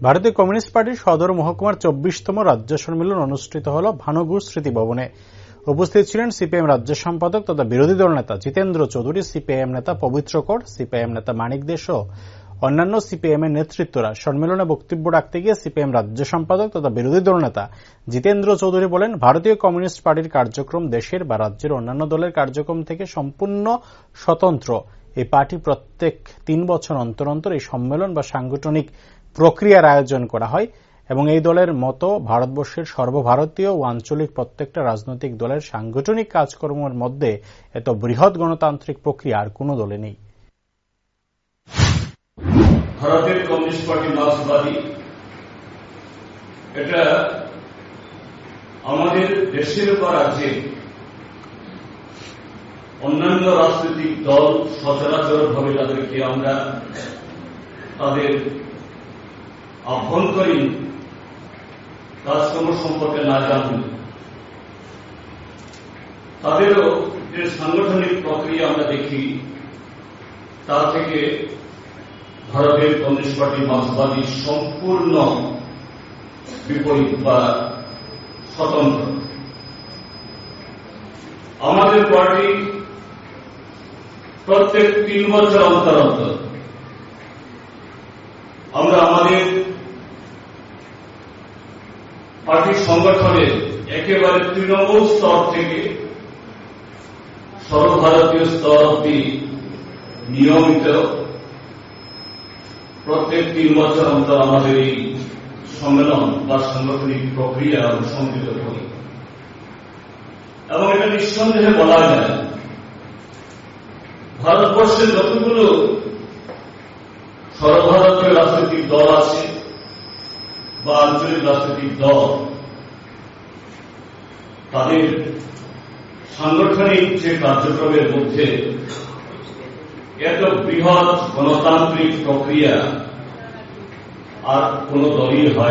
ভারতীয় কমিউনিস্ট পার্টির সদর মহকুমার ২৪তম রাজ্য সম্মেলন অনুষ্ঠিত হল ভানুগুড় স্মৃতি ভবনে। উপস্থিত ছিলেন সিপিএম রাজ্য সম্পাদক তথা বিরোধী দল নেতা জিতেন্দ্র চৌধুরী, সিপিআইএম নেতা পবিত্র কর, সিপিআইএম নেতা মানিক দে সহ অন্যান্য সিপিএম এর নেতৃত্বরা। সম্মেলনে বক্তব্য রাখতে গিয়ে সিপিএম রাজ্য সম্পাদক তথা বিরোধী দল নেতা জিতেন্দ্র চৌধুরী বলেন, ভারতীয় কমিউনিস্ট পার্টির কার্যক্রম দেশের বা রাজ্যের অন্যান্য দলের কার্যক্রম থেকে সম্পূর্ণ স্বতন্ত্র। এই পার্টি প্রত্যেক ৩ বছর অন্তর অন্তর এই সম্মেলন বা সাংগঠনিক প্রক্রিয়ার আয়োজন করা হয় এবং এই দলের মতো ভারতবর্ষের সর্বভারতীয় ও আঞ্চলিক প্রত্যেকটা রাজনৈতিক দলের সাংগঠনিক কাজকর্মের মধ্যে এত বৃহৎ গণতান্ত্রিক প্রক্রিয়া আর কোন দলে নেই। ভারতের কমিউনিস্ট পার্টি মার্ক্সবাদী, এটা আমাদের দেশের বা রাজ্যে অন্যান্য রাজনৈতিক দল সচরাচর ভাবে যাদেরকে আমরা তাদের আভ্যন্তরীণ কাজকর্ম সম্পর্কে না জানি, তাদেরও যে সাংগঠনিক প্রক্রিয়া আমরা দেখি, তা থেকে ভারতের কমিউনিস্ট পার্টি মার্ক্সবাদী সম্পূর্ণ বিপরীত বা স্বতন্ত্র। আমাদের পার্টি প্রত্যেক ৩ বছর অন্তর অন্তর আমরা আমাদের পার্টির সংগঠনের একেবারে তৃণমূল স্তর থেকে সর্বভারতীয় স্তর অব্দি নিয়মিত প্রত্যেক ৩ বছর অন্তর আমাদের এই সম্মেলন বা সাংগঠনিক প্রক্রিয়া সংগঠিত করি এবং এটা নিঃসন্দেহে বলা যায় ভারতবর্ষের যতগুলো সর্বভারতীয় রাজনৈতিক দল আছে বা আঞ্চলিক রাজনৈতিক দল, তাদের সাংগঠনিক যে কার্যক্রমের মধ্যে এত বৃহৎ গণতান্ত্রিক প্রক্রিয়া আর কোন দলই হয়